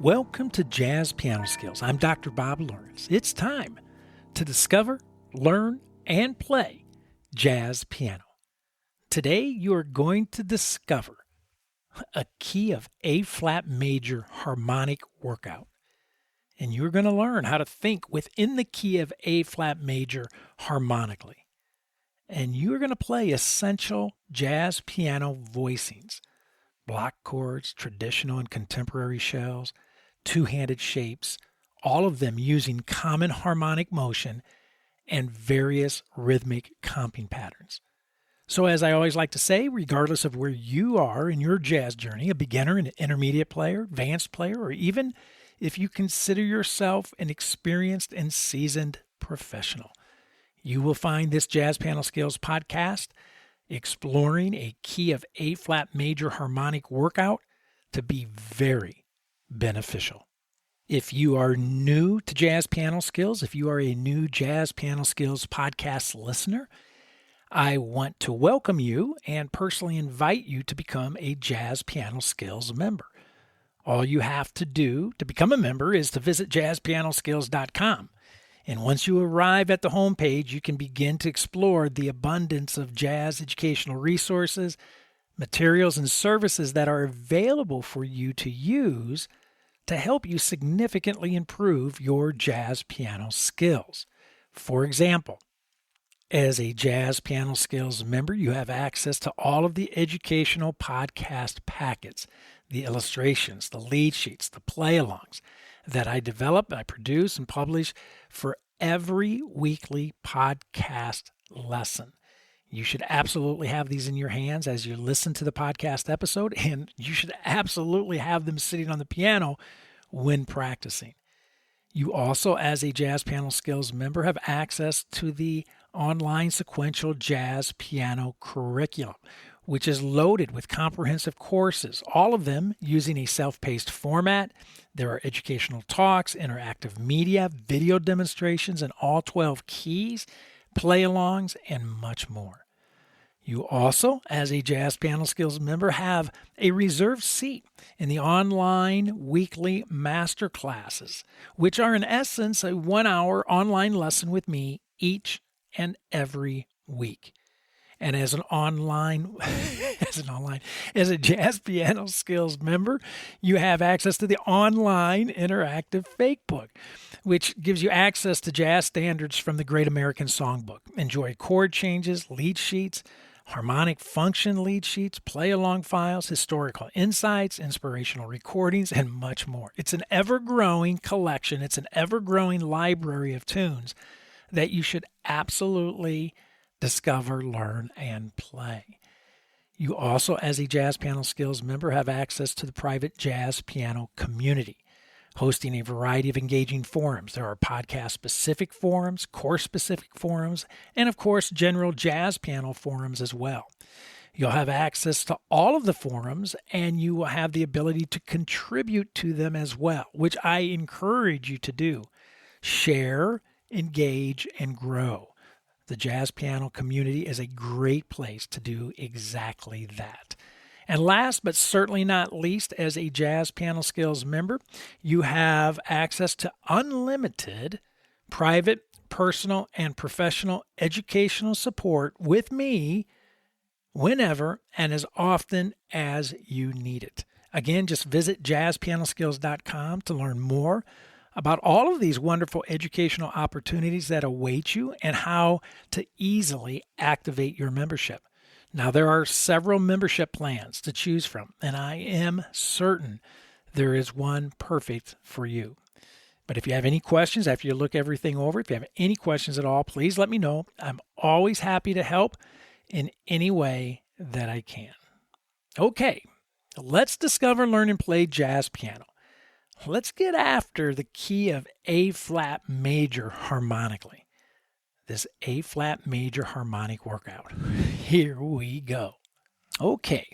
Welcome to Jazz Piano Skills. I'm Dr. Bob Lawrence. It's time to discover, learn, and play jazz piano. Today you are going to discover a key of A-flat major harmonic workout. And you're going to learn how to think within the key of A-flat major harmonically. And you're going to play essential jazz piano voicings, block chords, traditional and contemporary shells, two-handed shapes, all of them using common harmonic motion and various rhythmic comping patterns. So as I always like to say, regardless of where you are in your jazz journey, a beginner, an intermediate player, advanced player, or even if you consider yourself an experienced and seasoned professional, you will find this Jazz Piano Skills podcast exploring a key of A-flat major harmonic workout to be very beneficial. If you are new to Jazz Piano Skills, if you are a new Jazz Piano Skills podcast listener, I want to welcome you and personally invite you to become a Jazz Piano Skills member. All you have to do to become a member is to visit JazzPianoSkills.com. And once you arrive at the homepage, you can begin to explore the abundance of jazz educational resources, materials, and services that are available for you to use to help you significantly improve your jazz piano skills. For example, as a Jazz Piano Skills member, you have access to all of the educational podcast packets, the illustrations, the lead sheets, the play-alongs that I develop, I produce, and publish for every weekly podcast lesson. You should absolutely have these in your hands as you listen to the podcast episode, and you should absolutely have them sitting on the piano when practicing. You also, as a Jazz Piano Skills member, have access to the online sequential jazz piano curriculum, which is loaded with comprehensive courses, all of them using a self-paced format. There are educational talks, interactive media, video demonstrations in all 12 keys, play-alongs, and much more. You also, as a Jazz Piano Skills member, have a reserved seat in the online weekly master classes, which are in essence a 1-hour online lesson with me each and every week. And as a Jazz Piano Skills member, you have access to the online interactive fake book, which gives you access to jazz standards from the Great American Songbook. Enjoy chord changes, lead sheets, harmonic function lead sheets, play-along files, historical insights, inspirational recordings, and much more. It's an ever-growing collection. It's an ever-growing library of tunes that you should absolutely discover, learn, and play. You also, as a Jazz Piano Skills member, have access to the private jazz piano community, hosting a variety of engaging forums. There are podcast-specific forums, course-specific forums, and of course, general jazz piano forums as well. You'll have access to all of the forums, and you will have the ability to contribute to them as well, which I encourage you to do. Share, engage, and grow. The jazz piano community is a great place to do exactly that. And last but certainly not least, as a Jazz Piano Skills member, you have access to unlimited private, personal, and professional educational support with me whenever and as often as you need it. Again, just visit JazzPianoSkills.com to learn more about all of these wonderful educational opportunities that await you and how to easily activate your membership. Now, there are several membership plans to choose from, and I am certain there is one perfect for you. But if you have any questions after you look everything over, if you have any questions at all, please let me know. I'm always happy to help in any way that I can. Okay, let's discover, learn, and play jazz piano. Let's get after the key of A-flat major harmonically. This A-flat major harmonic workout. Here we go. Okay,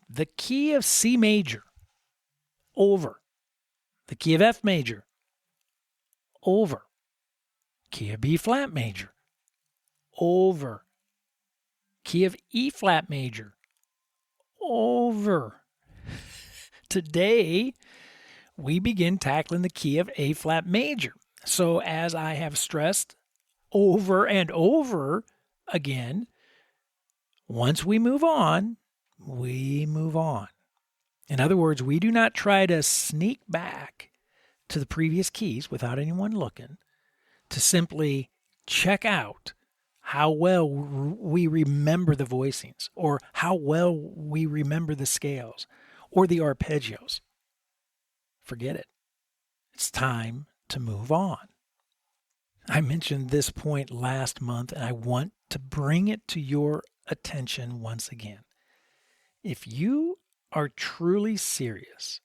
the key of C major, over. The key of F major, over. Key of B flat major, over. Key of E flat major, over. Today, we begin tackling the key of A flat major. So as I have stressed over and over again, once we move on, we move on. In other words, we do not try to sneak back to the previous keys without anyone looking to simply check out how well we remember the voicings or how well we remember the scales or the arpeggios. Forget it. It's time to move on. I mentioned this point last month, and I want to bring it to your attention once again. If you are truly serious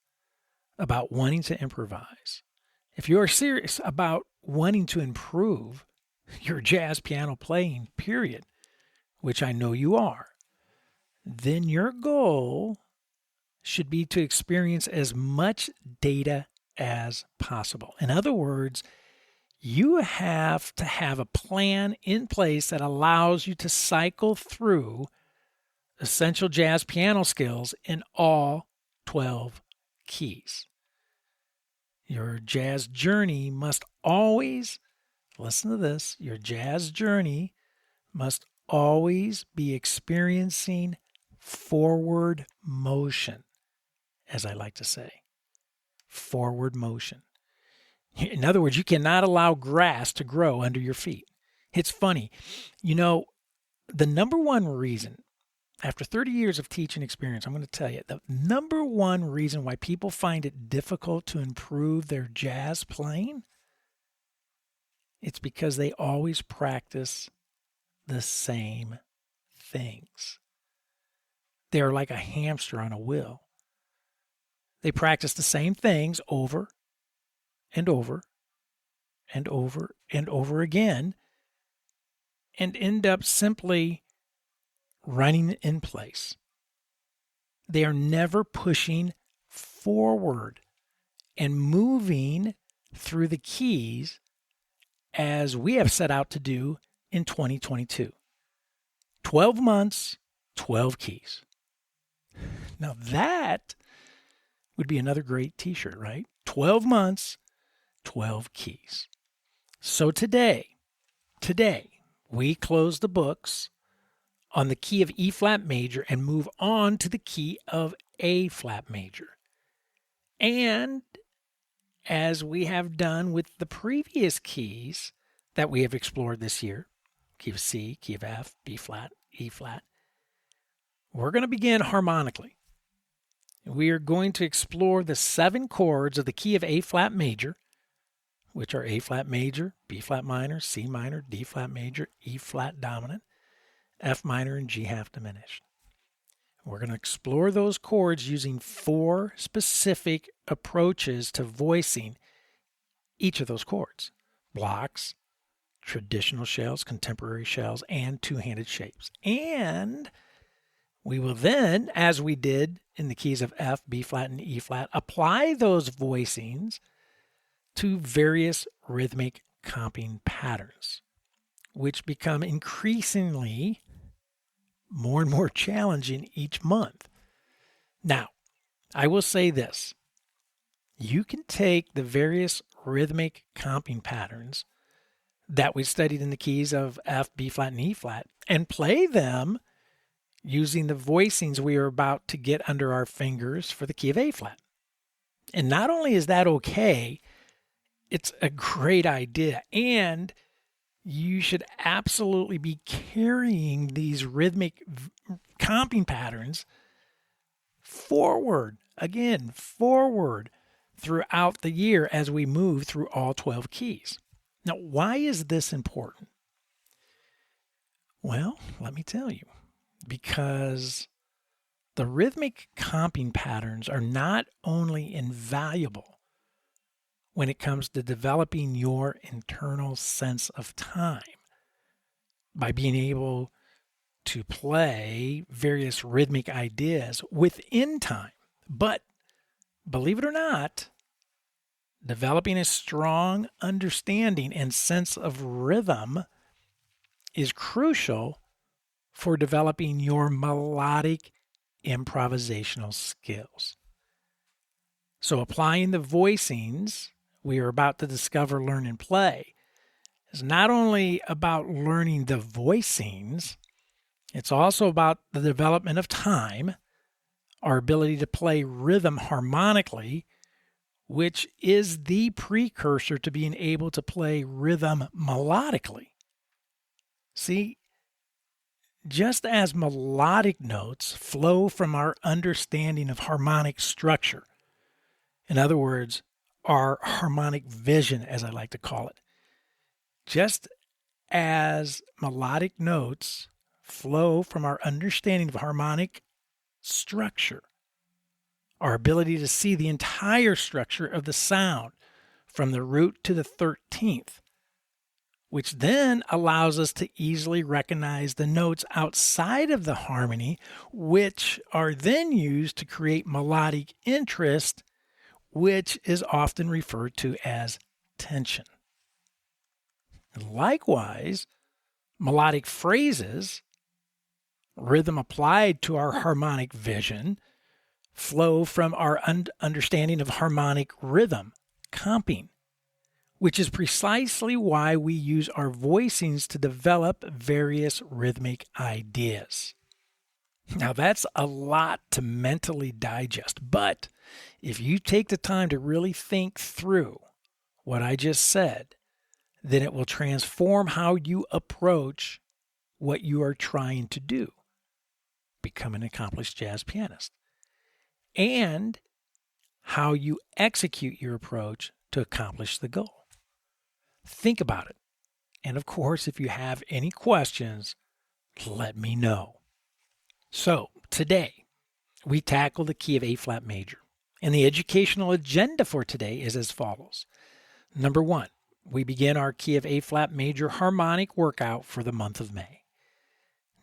about wanting to improvise, if you are serious about wanting to improve your jazz piano playing, period, which I know you are, then your goal should be to experience as much data as possible. In other words, you have to have a plan in place that allows you to cycle through essential jazz piano skills in all 12 keys. Your jazz journey must always, listen to this, your jazz journey must always be experiencing forward motion, as I like to say. Forward motion. In other words, you cannot allow grass to grow under your feet. It's funny. You know, the number one reason, after 30 years of teaching experience, I'm going to tell you, the number one reason why people find it difficult to improve their jazz playing, it's because they always practice the same things. They're like a hamster on a wheel. They practice the same things over and over and over and over again and end up simply running in place. They are never pushing forward and moving through the keys as we have set out to do in 2022. 12 months, 12 keys. Now that would be another great t-shirt, right? 12 months, 12 keys. So today, we close the books on the key of E flat major and move on to the key of A flat major. And as we have done with the previous keys that we have explored this year, key of C, key of F, B flat, E flat, we're going to begin harmonically. We are going to explore the 7 chords of the key of A flat major, which are A flat major, B flat minor, C minor, D flat major, E flat dominant, F minor, and G half diminished. We're going to explore those chords using 4 specific approaches to voicing each of those chords: blocks, traditional shells, contemporary shells, and two-handed shapes. And we will then, as we did in the keys of F, B flat, and E flat, apply those voicings to various rhythmic comping patterns, which become increasingly more and more challenging each month. Now, I will say this. You can take the various rhythmic comping patterns that we studied in the keys of F, B flat, and E flat and play them using the voicings we are about to get under our fingers for the key of A flat. And not only is that okay, it's a great idea. And you should absolutely be carrying these rhythmic comping patterns forward throughout the year as we move through all 12 keys. Now, why is this important? Well, let me tell you. Because the rhythmic comping patterns are not only invaluable when it comes to developing your internal sense of time by being able to play various rhythmic ideas within time, but believe it or not, developing a strong understanding and sense of rhythm is crucial for developing your melodic improvisational skills. So applying the voicings we are about to discover, learn, and play is not only about learning the voicings, it's also about the development of time, our ability to play rhythm harmonically, which is the precursor to being able to play rhythm melodically. See, just as melodic notes flow from our understanding of harmonic structure, in other words, our harmonic vision, as I like to call it, just as melodic notes flow from our understanding of harmonic structure, our ability to see the entire structure of the sound from the root to the 13th, which then allows us to easily recognize the notes outside of the harmony, which are then used to create melodic interest, which is often referred to as tension. Likewise, melodic phrases, rhythm applied to our harmonic vision, flow from our understanding of harmonic rhythm, comping, which is precisely why we use our voicings to develop various rhythmic ideas. Now, that's a lot to mentally digest, but if you take the time to really think through what I just said, then it will transform how you approach what you are trying to do, become an accomplished jazz pianist, and how you execute your approach to accomplish the goal. Think about it. And of course, if you have any questions, let me know. So today, we tackle the key of A flat major. And the educational agenda for today is as follows. Number 1, we begin our key of A flat major harmonic workout for the month of May.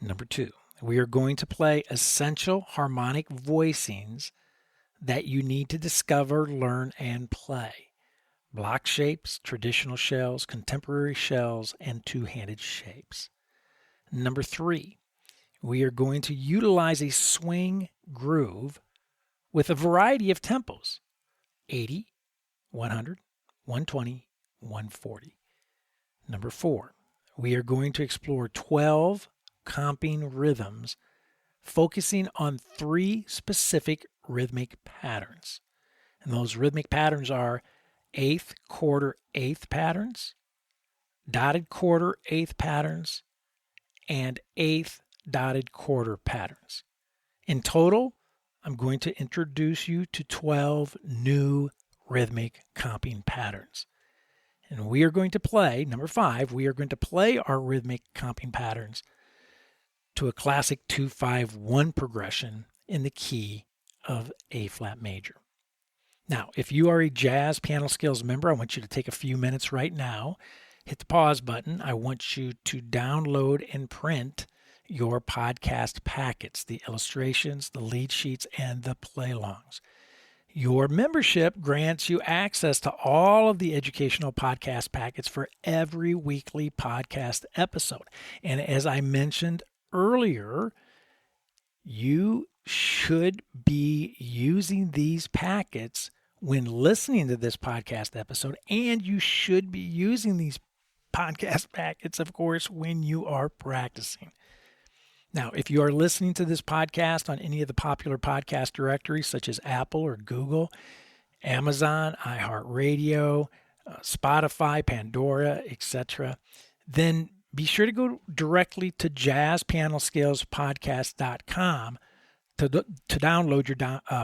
Number 2, we are going to play essential harmonic voicings that you need to discover, learn, and play. Block shapes, traditional shells, contemporary shells, and two-handed shapes. Number 3, we are going to utilize a swing groove with a variety of tempos, 80, 100, 120, 140. Number 4, we are going to explore 12 comping rhythms, focusing on 3 specific rhythmic patterns. And those rhythmic patterns are 8th quarter 8th patterns, dotted quarter 8th patterns, and 8th dotted quarter patterns. In total, I'm going to introduce you to 12 new rhythmic comping patterns. And we are going to play, number 5, we are going to play our rhythmic comping patterns to a classic 2-5-1 progression in the key of A flat major. Now, if you are a JazzPianoSkills member, I want you to take a few minutes right now, hit the pause button. I want you to download and print your podcast packets, the illustrations, the lead sheets, and the play-alongs. Your membership grants you access to all of the educational podcast packets for every weekly podcast episode. And as I mentioned earlier, you should be using these packets when listening to this podcast episode, and you should be using these podcast packets, of course, when you are practicing. Now, if you are listening to this podcast on any of the popular podcast directories, such as Apple or Google, Amazon, iHeartRadio, Spotify, Pandora, etc., then be sure to go directly to JazzPianoSkillsPodcast.com to download your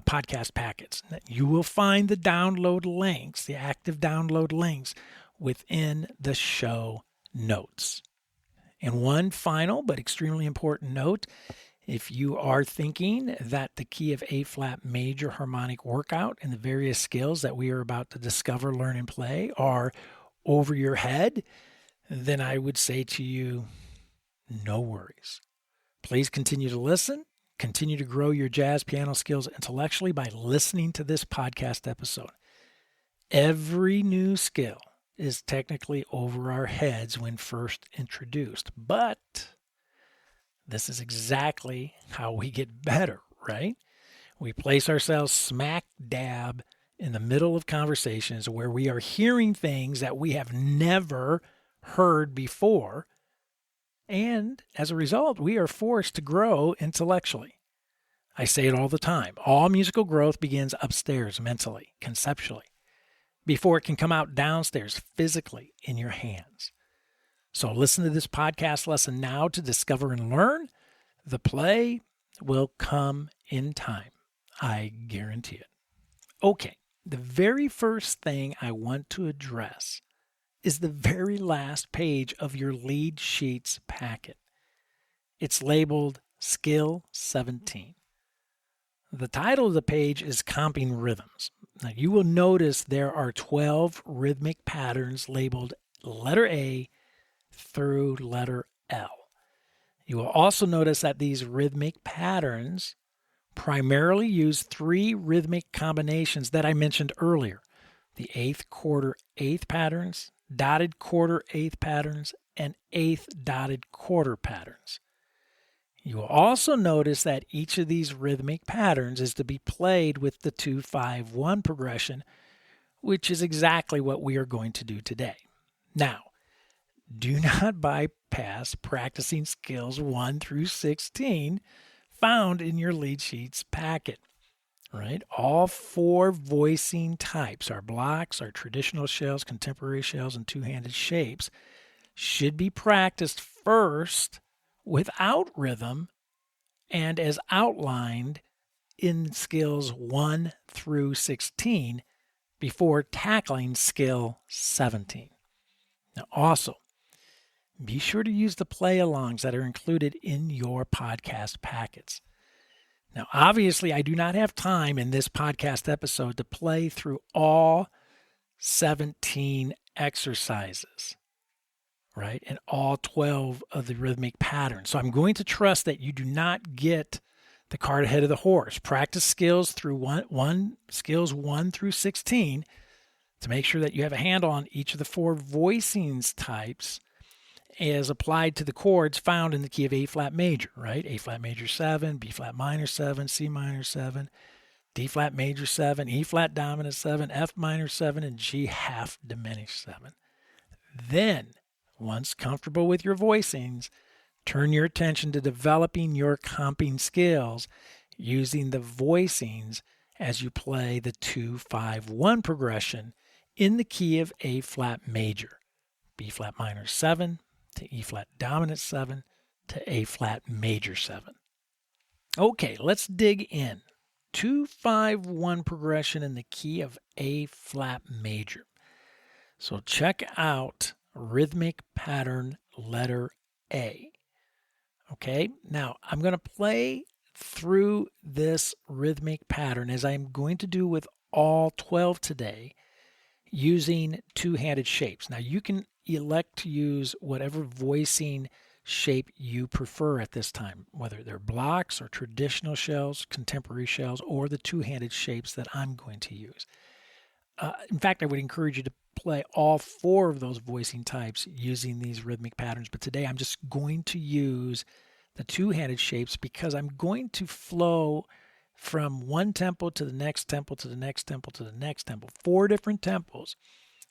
podcast packets. You will find the download links, the active download links, within the show notes. And one final but extremely important note, if you are thinking that the key of A flat major harmonic workout and the various skills that we are about to discover, learn, and play are over your head, then I would say to you, no worries. Please continue to listen. Continue to grow your jazz piano skills intellectually by listening to this podcast episode. Every new skill is technically over our heads when first introduced, but this is exactly how we get better, right? We place ourselves smack dab in the middle of conversations where we are hearing things that we have never heard before. And as a result, we are forced to grow intellectually. I say it all the time. All musical growth begins upstairs mentally, conceptually, before it can come out downstairs physically in your hands. So listen to this podcast lesson now to discover and learn. The play will come in time. I guarantee it. Okay, the very first thing I want to address is the very last page of your lead sheets packet. It's labeled Skill 17. The title of the page is Comping Rhythms. Now you will notice there are 12 rhythmic patterns labeled letter A through letter L. You will also notice that these rhythmic patterns primarily use 3 rhythmic combinations that I mentioned earlier: the eighth quarter eighth patterns, dotted quarter eighth patterns, and eighth dotted quarter patterns. You will also notice that each of these rhythmic patterns is to be played with the 2-5-1 progression, which is exactly what we are going to do today. Now, do not bypass practicing skills 1 through 16 found in your lead sheets packet. Right? All 4 voicing types, our blocks, our traditional shells, contemporary shells, and two-handed shapes, should be practiced first without rhythm and as outlined in skills 1 through 16 before tackling skill 17. Now also, be sure to use the play-alongs that are included in your podcast packets. Now, obviously, I do not have time in this podcast episode to play through all 17 exercises, right, and all 12 of the rhythmic patterns. So I'm going to trust that you do not get the cart ahead of the horse. Practice skills through skills 1 through 16 to make sure that you have a handle on each of the 4 voicings types as applied to the chords found in the key of A flat major, right? A flat major 7, B flat minor 7, C minor 7, D flat major 7, E flat dominant 7, F minor 7, and G half diminished 7. Then, once comfortable with your voicings, turn your attention to developing your comping skills using the voicings as you play the 2-5-1 progression in the key of A flat major, B flat minor 7, to E flat dominant 7 to A flat major 7. Okay, let's dig in. 2-5-1 progression in the key of A flat major. So check out rhythmic pattern letter A. Okay, now I'm going to play through this rhythmic pattern as I'm going to do with all 12 today using two-handed shapes. Now you can elect to use whatever voicing shape you prefer at this time, whether they're blocks or traditional shells, contemporary shells, or the two-handed shapes that I'm going to use. In fact, I would encourage you to play all 4 of those voicing types using these rhythmic patterns, but today I'm just going to use the two-handed shapes because I'm going to flow from one tempo to the next tempo to the next tempo to the next tempo, 4 different tempos.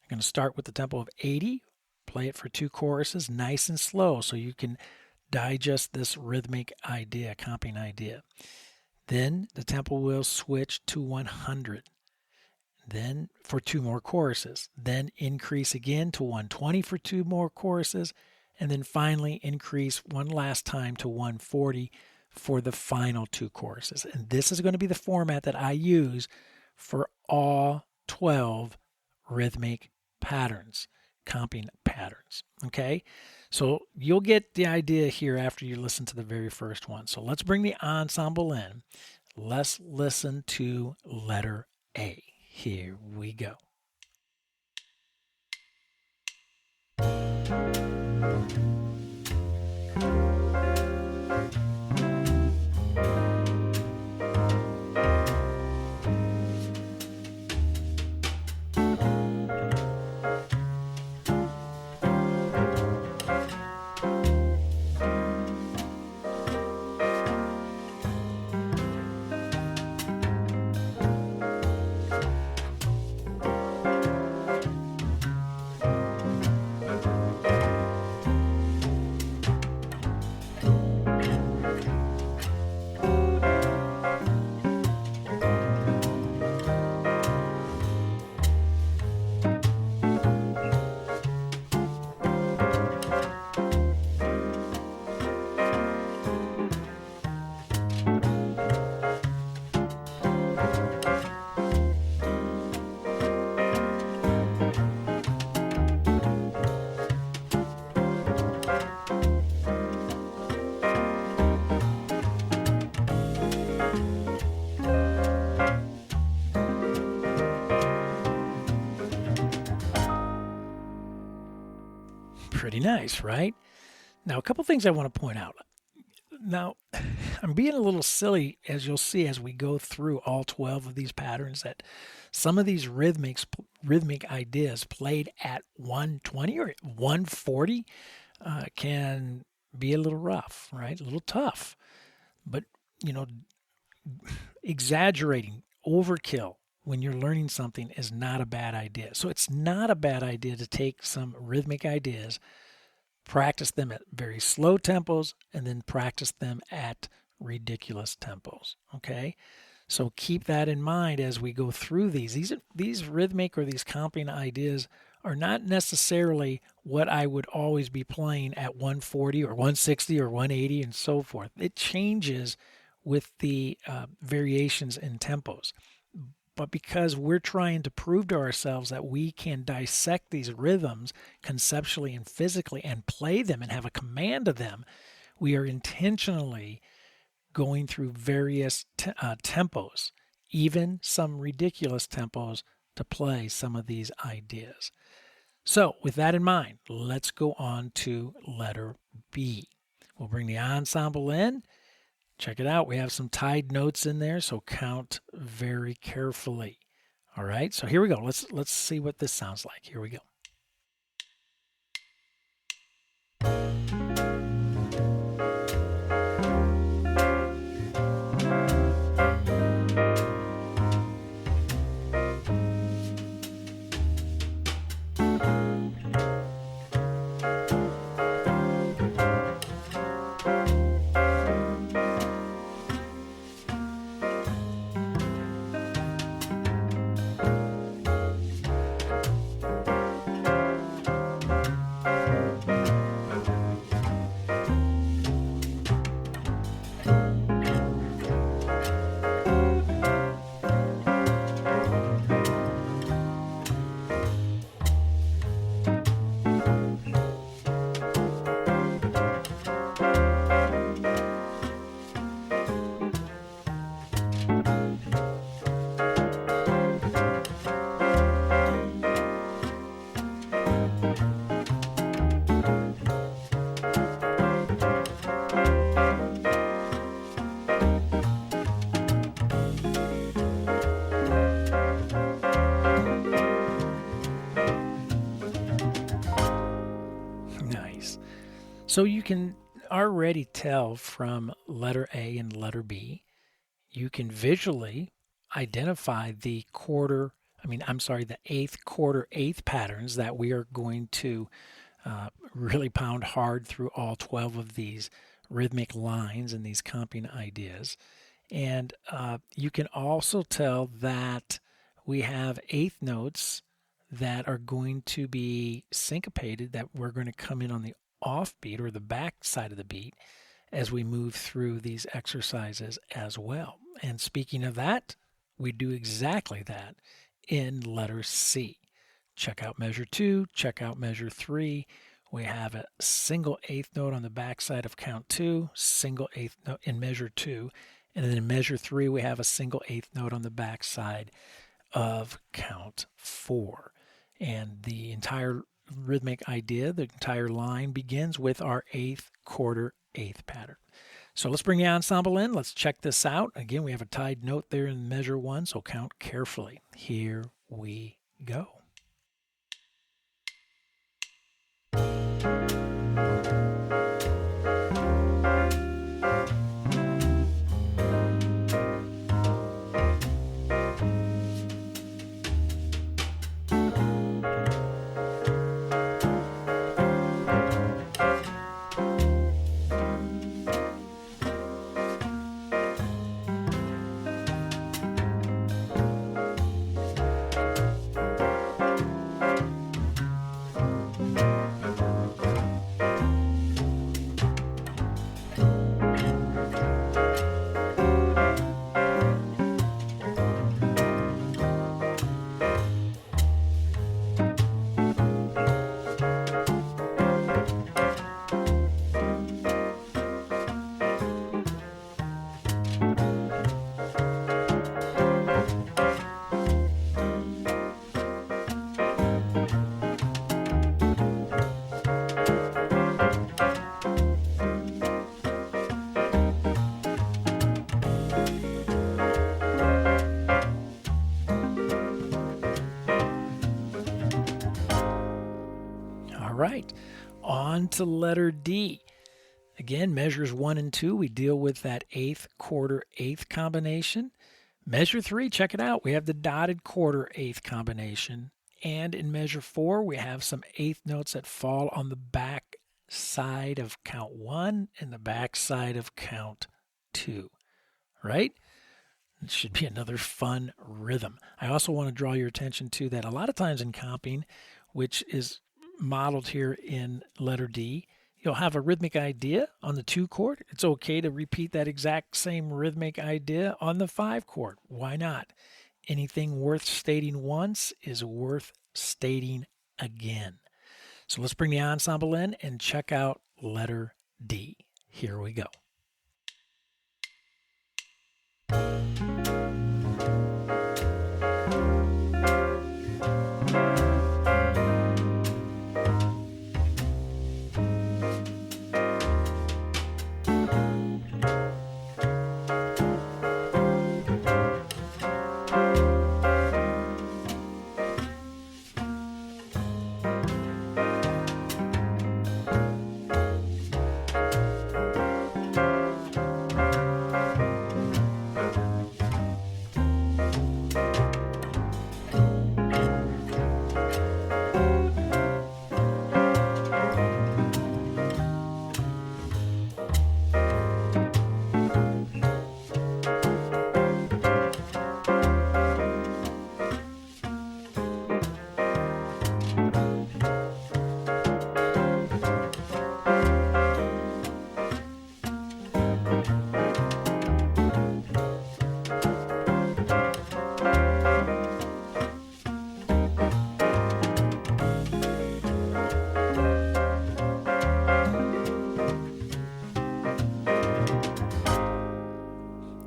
I'm going to start with the tempo of 80, play it for 2 choruses, nice and slow, so you can digest this rhythmic idea, comping idea. Then the tempo will switch to 100. Then for 2 more choruses. Then increase again to 120 for 2 more choruses. And then finally increase one last time to 140 for the final 2 choruses. And this is going to be the format that I use for all 12 rhythmic patterns, comping patterns. Okay, so you'll get the idea here after you listen to the very first one. So let's bring the ensemble in. Let's listen to letter A. Here we go. Pretty nice, right? Now, a couple things I want to point out. Now, I'm being a little silly, as you'll see as we go through all 12 of these patterns, that some of these rhythmic ideas played at 120 or 140 can be a little rough, right? A little tough. But, you know, exaggerating, overkill when you're learning something is not a bad idea. So it's not a bad idea to take some rhythmic ideas, practice them at very slow tempos, and then practice them at ridiculous tempos. Okay? So keep that in mind as we go through these. These rhythmic or these comping ideas are not necessarily what I would always be playing at 140 or 160 or 180 and so forth. It changes with the variations in tempos. But because we're trying to prove to ourselves that we can dissect these rhythms conceptually and physically and play them and have a command of them, we are intentionally going through various tempos, even some ridiculous tempos, to play some of these ideas. So with that in mind, let's go on to letter B. We'll bring the ensemble in. Check it out. We have some tied notes in there, so count very carefully. All right, so here we go. Let's see what this sounds like. Here we go. Nice. So you can already tell from letter A and letter B, you can visually identify the the eighth quarter, eighth patterns that we are going to really pound hard through all 12 of these rhythmic lines and these comping ideas. And you can also tell that we have eighth notes that are going to be syncopated, that we're going to come in on the offbeat or the back side of the beat as we move through these exercises as well. And speaking of that, we do exactly that in letter C. Check out measure 2, check out measure 3. We have a single eighth note on the back side of count 2, single eighth note in measure 2, and then in measure 3 we have a single eighth note on the back side of count 4. And the entire rhythmic idea, the entire line begins with our eighth quarter, eighth pattern. So let's bring the ensemble in. Let's check this out. Again, we have a tied note there in measure 1, so count carefully. Here we go. right, on to letter D. Again, measures 1 and 2, we deal with that eighth, quarter, eighth combination. Measure 3, check it out. We have the dotted quarter eighth combination. And in measure 4, we have some eighth notes that fall on the back side of count 1 and the back side of count 2, right? It should be another fun rhythm. I also want to draw your attention to that a lot of times in comping, which is modeled here in letter D, you'll have a rhythmic idea on the 2 chord. It's okay to repeat that exact same rhythmic idea on the 5 chord. Why not? Anything worth stating once is worth stating again. So let's bring the ensemble in and check out letter D. Here we go.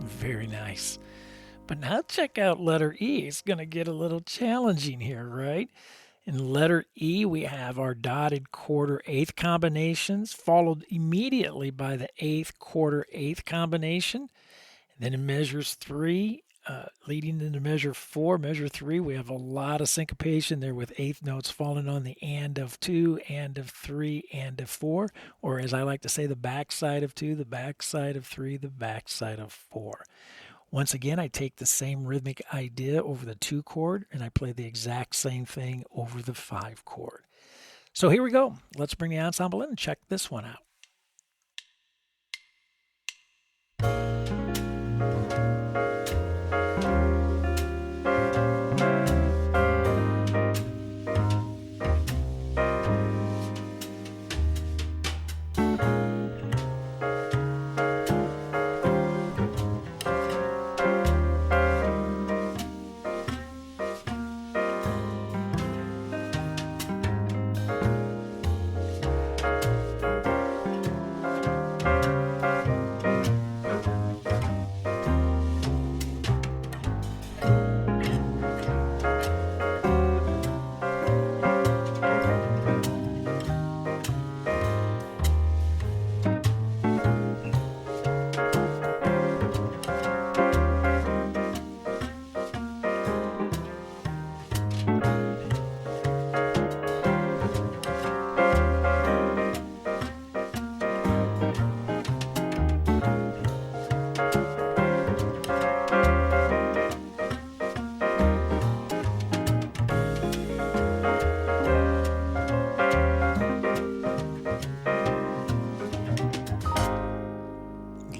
Very nice. But now check out letter E. It's going to get a little challenging here, right? In letter E, we have our dotted quarter eighth combinations, followed immediately by the eighth, quarter, eighth combination. And then in measures 3, leading into measure 4, measure 3, we have a lot of syncopation there with eighth notes falling on the and of 2, and of 3, and of 4, or as I like to say, the backside of 2, the backside of 3, the backside of 4. Once again, I take the same rhythmic idea over the 2 chord and I play the exact same thing over the 5 chord. So here we go. Let's bring the ensemble in and check this one out.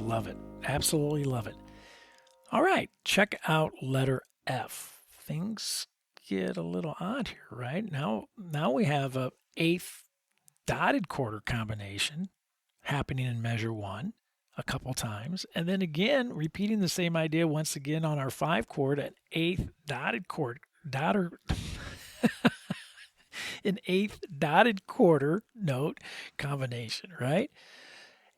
Love it. Absolutely love it. All right, check out letter F. Things get a little odd here, right? Now we have a eighth dotted quarter combination happening in measure 1 a couple times, and then again repeating the same idea once again on our 5 chord, an eighth dotted an eighth dotted quarter note combination, right?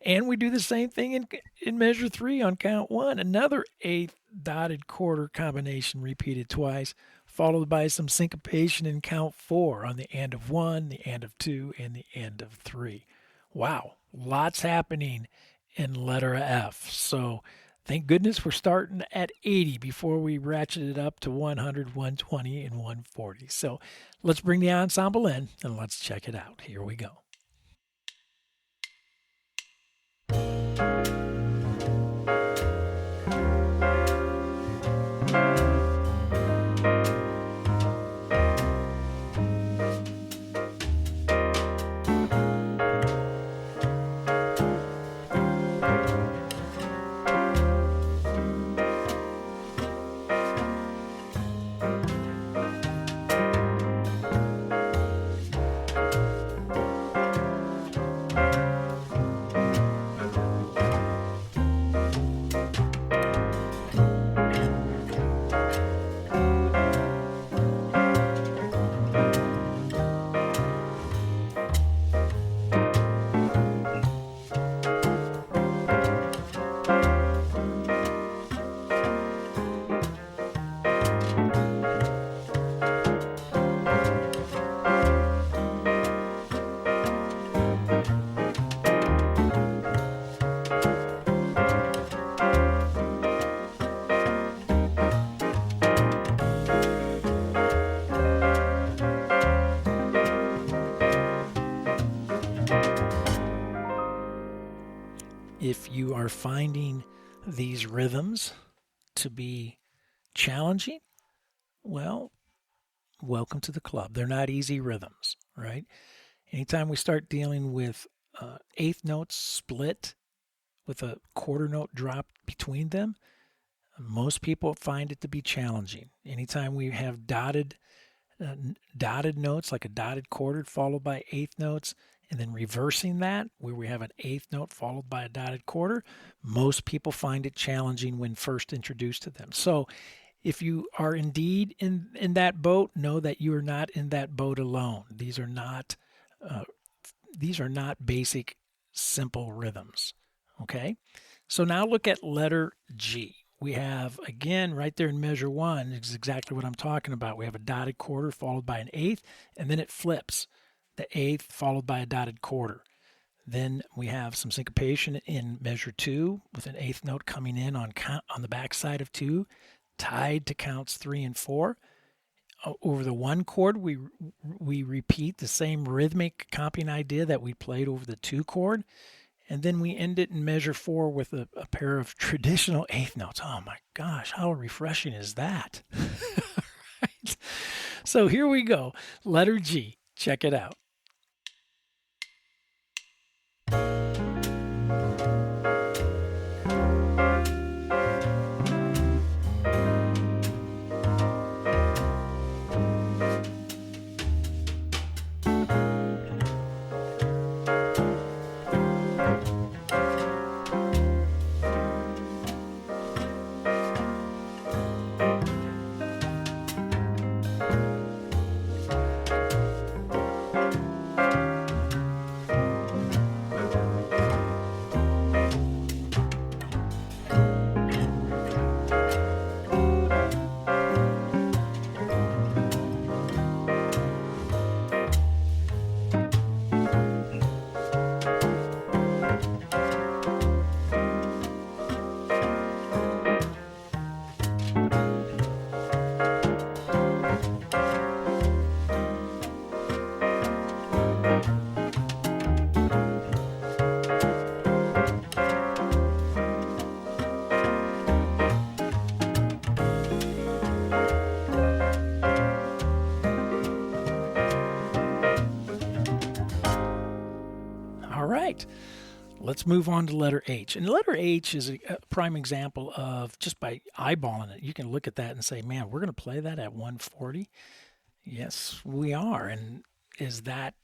And we do the same thing in measure 3 on count 1. Another eighth dotted quarter combination repeated twice, followed by some syncopation in count 4 on the end of 1, the end of 2, and the end of 3. Wow, lots happening in letter F. So Thank goodness we're starting at 80 before we ratchet it up to 100, 120, and 140. So let's bring the ensemble in and let's check it out. Here we go. If you are finding these rhythms to be challenging, well, welcome to the club. They're not easy rhythms, right? Anytime we start dealing with eighth notes split with a quarter note drop between them, most people find it to be challenging. Anytime we have dotted notes, like a dotted quarter followed by eighth notes, and then reversing that, where we have an eighth note followed by a dotted quarter, most people find it challenging when first introduced to them. So if you are indeed in that boat, know that you are not in that boat alone. These are not basic, simple rhythms. Okay? So now look at letter G. We have, again, right there in measure one, is exactly what I'm talking about. We have a dotted quarter followed by an eighth, and then it flips. The eighth followed by a dotted quarter. Then we have some syncopation in measure two with an eighth note coming in on the back side of two, tied to counts 3 and 4. Over the one chord, we repeat the same rhythmic comping idea that we played over the 2 chord. And then we end it in measure 4 with a pair of traditional eighth notes. Oh my gosh, how refreshing is that? Right. So here we go. Letter G. Check it out. All right, let's move on to letter H. And letter H is a prime example of, just by eyeballing it, you can look at that and say, man, we're going to play that at 140. Yes, we are. And is that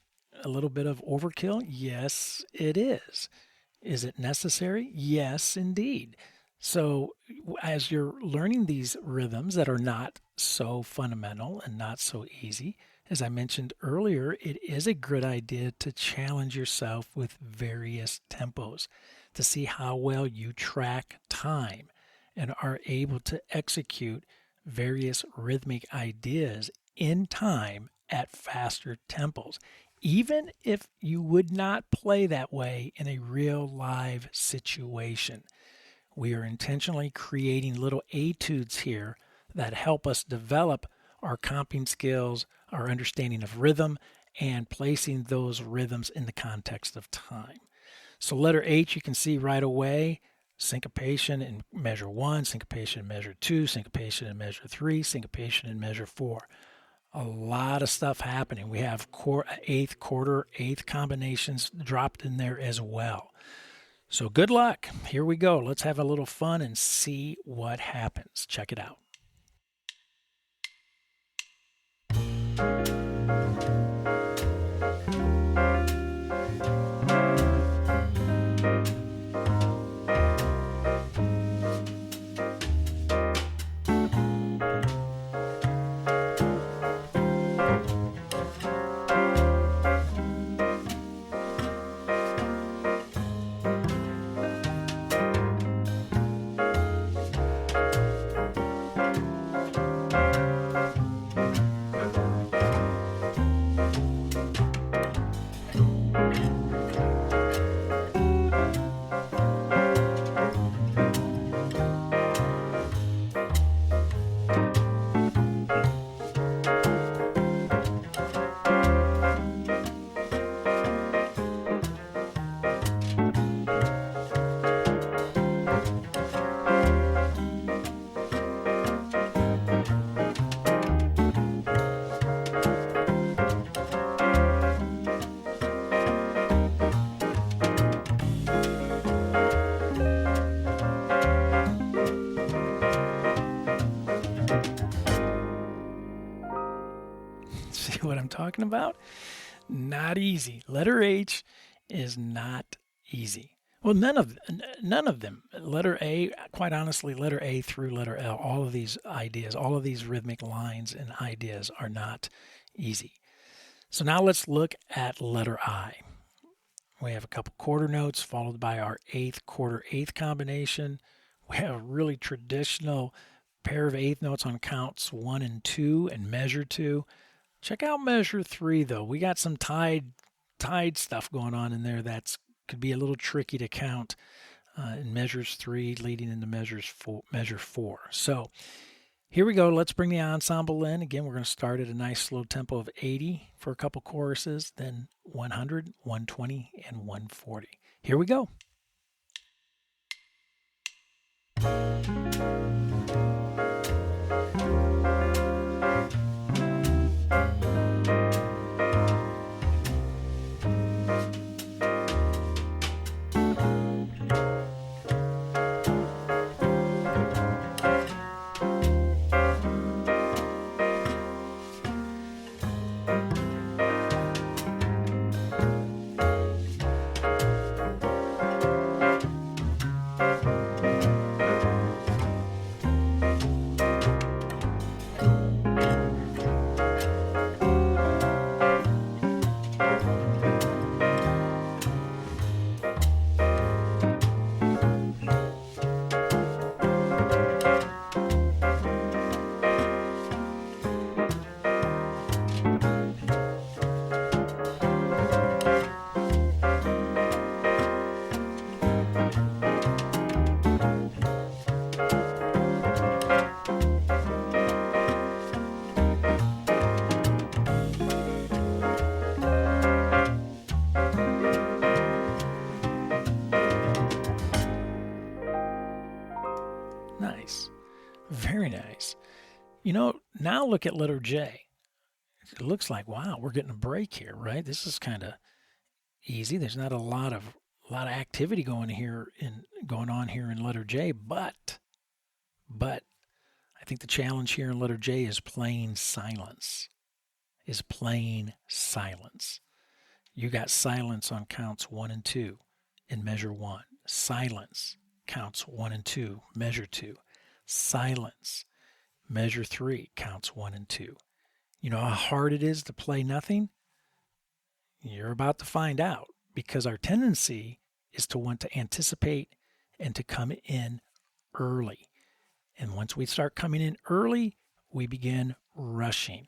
a little bit of overkill? Yes, it is. Is it necessary? Yes, indeed. So as you're learning these rhythms that are not so fundamental and not so easy, as I mentioned earlier, it is a good idea to challenge yourself with various tempos to see how well you track time and are able to execute various rhythmic ideas in time at faster tempos, even if you would not play that way in a real live situation. we are intentionally creating little etudes here that help us develop our comping skills, our understanding of rhythm, and placing those rhythms in the context of time. So letter H, you can see right away, syncopation in measure 1, syncopation in measure 2, syncopation in measure 3, syncopation in measure 4. A lot of stuff happening. We have eighth, quarter, eighth combinations dropped in there as well. So good luck. Here we go. Let's have a little fun and see what happens. Check it out. See what I'm talking about? Not easy. Letter H is not easy. Well, none of them. Letter A, quite honestly, letter A through letter L, all of these ideas, all of these rhythmic lines and ideas are not easy. So now let's look at letter I. We have a couple quarter notes followed by our eighth, quarter, eighth combination. We have a really traditional pair of eighth notes on counts 1 and 2 and measure 2. Check out measure 3 though. We got some tied stuff going on in there that's could be a little tricky to count in measures 3 leading into measure 4. So here we go. Let's bring the ensemble in. Again, we're going to start at a nice slow tempo of 80 for a couple choruses, then 100, 120, and 140. Here we go. Nice. Very nice. You know, now look at letter J. It looks like, wow, we're getting a break here, right? This is kind of easy. There's not a lot of activity going on here in letter J, but I think the challenge here in letter J is plain silence. You got silence on counts 1 and 2 in measure 1. Silence, counts 1 and 2, measure 2. Silence, measure 3, counts 1 and 2. You know how hard it is to play nothing? You're about to find out, because our tendency is to want to anticipate and to come in early. And once we start coming in early, we begin rushing.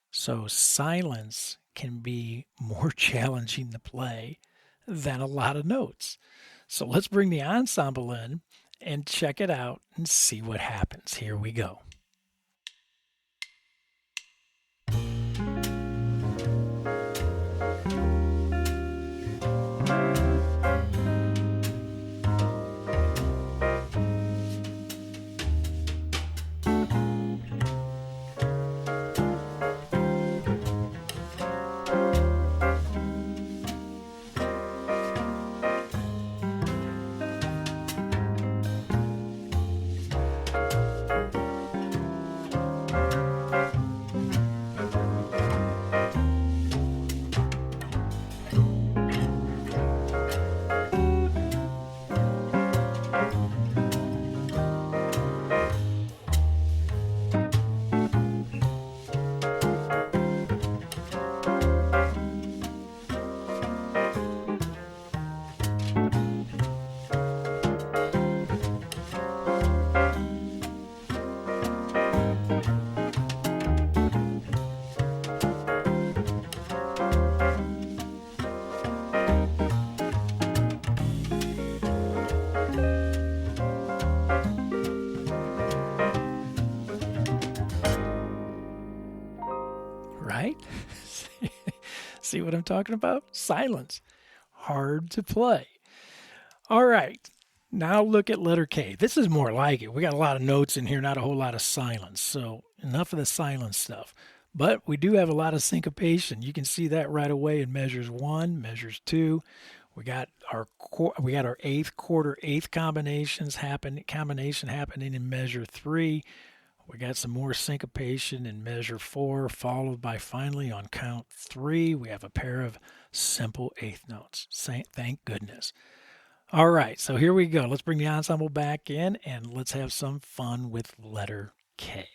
So silence can be more challenging to play than a lot of notes. So let's bring the ensemble in and check it out and see what happens. Here we go. Right? See what I'm talking about? Silence. Hard to play. All right. Now look at letter K. This is more like it. We got a lot of notes in here, not a whole lot of silence. So enough of the silence stuff. But we do have a lot of syncopation. You can see that right away in measures 1, measures 2. We got our eighth quarter, eighth combination happening in measure 3. We got some more syncopation in measure 4, followed by finally on count 3, we have a pair of simple eighth notes. Thank goodness. All right, so here we go. Let's bring the ensemble back in and let's have some fun with letter K.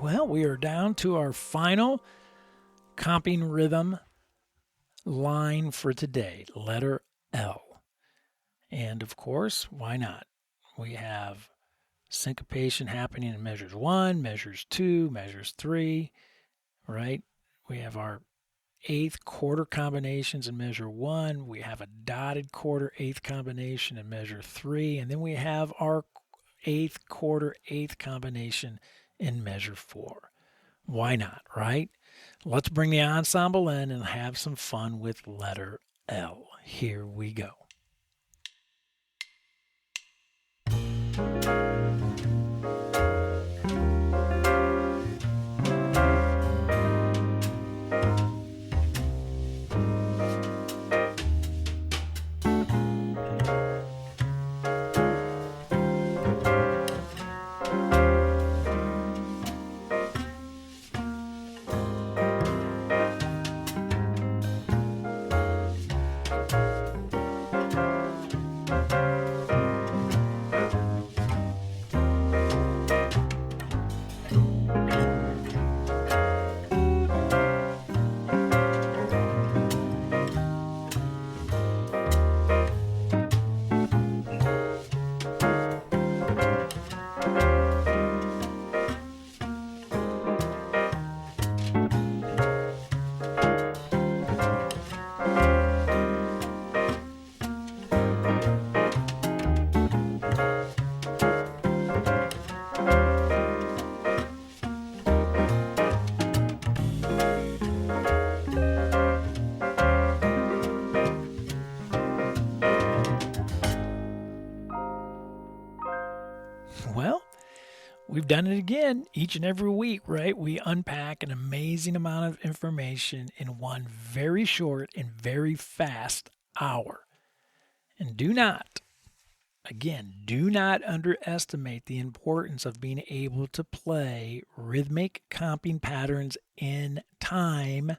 Well, we are down to our final comping rhythm line for today, letter L. And of course, why not? We have syncopation happening in measures 1, measures 2, measures 3, right? We have our eighth quarter combinations in measure 1. We have a dotted quarter eighth combination in measure 3. And then we have our eighth quarter eighth combination in measure 4. Why not, right? Let's bring the ensemble in and have some fun with letter L. Here we go. We've done it again each and every week, right? We unpack an amazing amount of information in one very short and very fast hour. And do not underestimate the importance of being able to play rhythmic comping patterns in time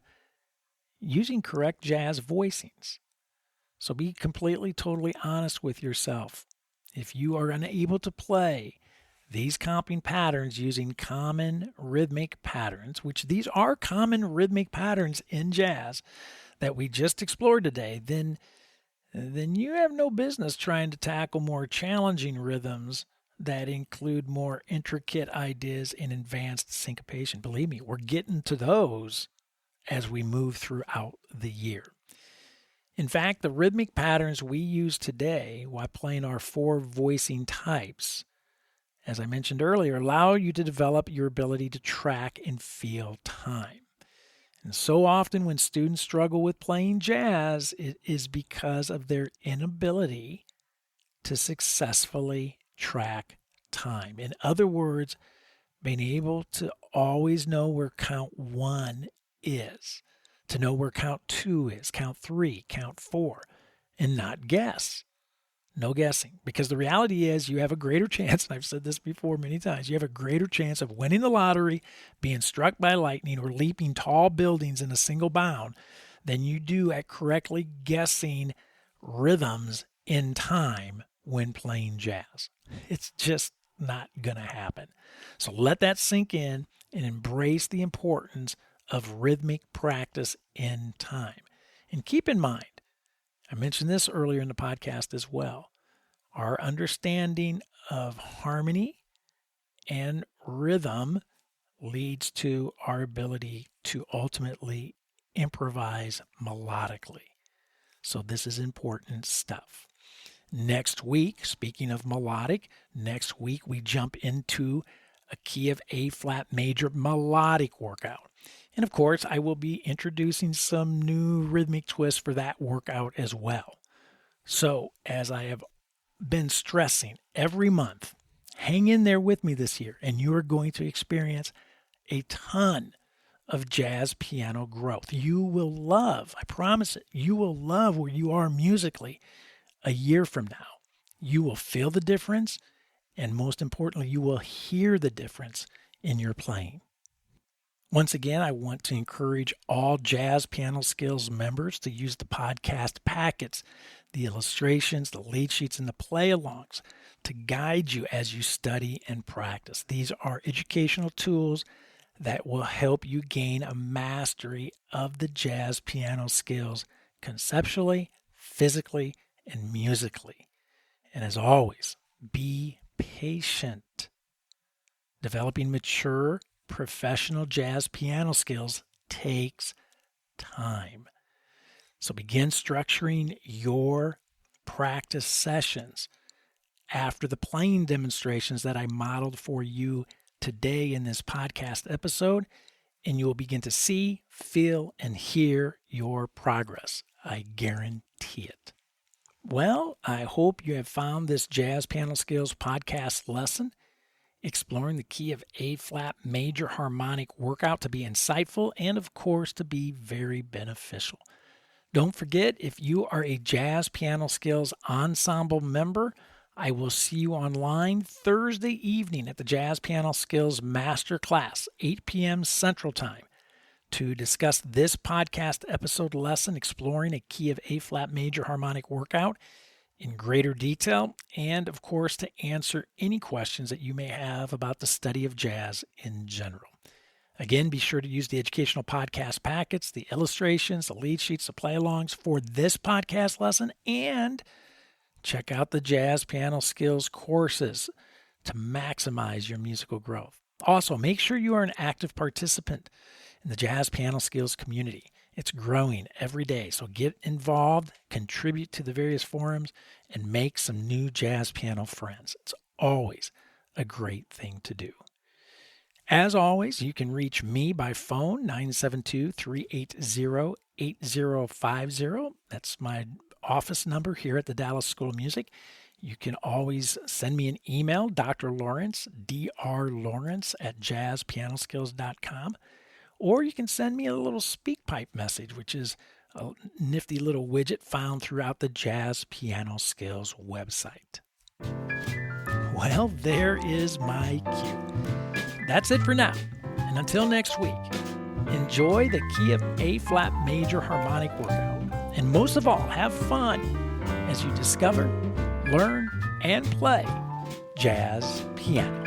using correct jazz voicings. So be completely, totally honest with yourself. If you are unable to play these comping patterns using common rhythmic patterns, which these are common rhythmic patterns in jazz that we just explored today, then you have no business trying to tackle more challenging rhythms that include more intricate ideas and advanced syncopation. Believe me, we're getting to those as we move throughout the year. In fact, the rhythmic patterns we use today while playing our 4 voicing types, as I mentioned earlier, allow you to develop your ability to track and feel time. And so often when students struggle with playing jazz, it is because of their inability to successfully track time. In other words, being able to always know where count 1 is, to know where count 2 is, count 3, count 4, and not guess. No guessing. Because the reality is you have a greater chance, and I've said this before many times, you have a greater chance of winning the lottery, being struck by lightning, or leaping tall buildings in a single bound than you do at correctly guessing rhythms in time when playing jazz. It's just not going to happen. So let that sink in and embrace the importance of rhythmic practice in time. And keep in mind, I mentioned this earlier in the podcast as well, our understanding of harmony and rhythm leads to our ability to ultimately improvise melodically. So this is important stuff. Next week, speaking of melodic, next week we jump into a key of A flat major melodic workout. And of course, I will be introducing some new rhythmic twists for that workout as well. So, as I have been stressing every month, hang in there with me this year, and you are going to experience a ton of jazz piano growth. You will love, I promise it, you will love where you are musically a year from now. You will feel the difference, and most importantly, you will hear the difference in your playing. Once again, I want to encourage all Jazz Piano Skills members to use the podcast packets, the illustrations, the lead sheets, and the play-alongs to guide you as you study and practice. These are educational tools that will help you gain a mastery of the jazz piano skills conceptually, physically, and musically. And as always, be patient. Developing mature, professional jazz piano skills takes time. So begin structuring your practice sessions after the playing demonstrations that I modeled for you today in this podcast episode, and you will begin to see, feel, and hear your progress. I guarantee it. Well, I hope you have found this Jazz Piano Skills podcast lesson exploring the key of A-flat major harmonic workout to be insightful and, of course, to be very beneficial. Don't forget, if you are a Jazz Piano Skills Ensemble member, I will see you online Thursday evening at the Jazz Piano Skills Masterclass, 8 p.m. Central Time, to discuss this podcast episode lesson exploring a key of A-flat major harmonic workout in greater detail, and of course to answer any questions that you may have about the study of jazz in general. Again, be sure to use the educational podcast packets, the illustrations, the lead sheets, the play-alongs for this podcast lesson, and check out the Jazz Piano Skills courses to maximize your musical growth. Also, make sure you are an active participant in the Jazz Piano Skills community. It's growing every day, so get involved, contribute to the various forums, and make some new jazz piano friends. It's always a great thing to do. As always, you can reach me by phone, 972-380-8050. That's my office number here at the Dallas School of Music. You can always send me an email, Dr. Lawrence, drlawrence@jazzpianoskills.com, or you can send me a little SpeakPipe message, which is a nifty little widget found throughout the Jazz Piano Skills website. Well, there is my cue. That's it for now. And until next week, enjoy the key of A-flat major harmonic workout. And most of all, have fun as you discover, learn, and play jazz piano.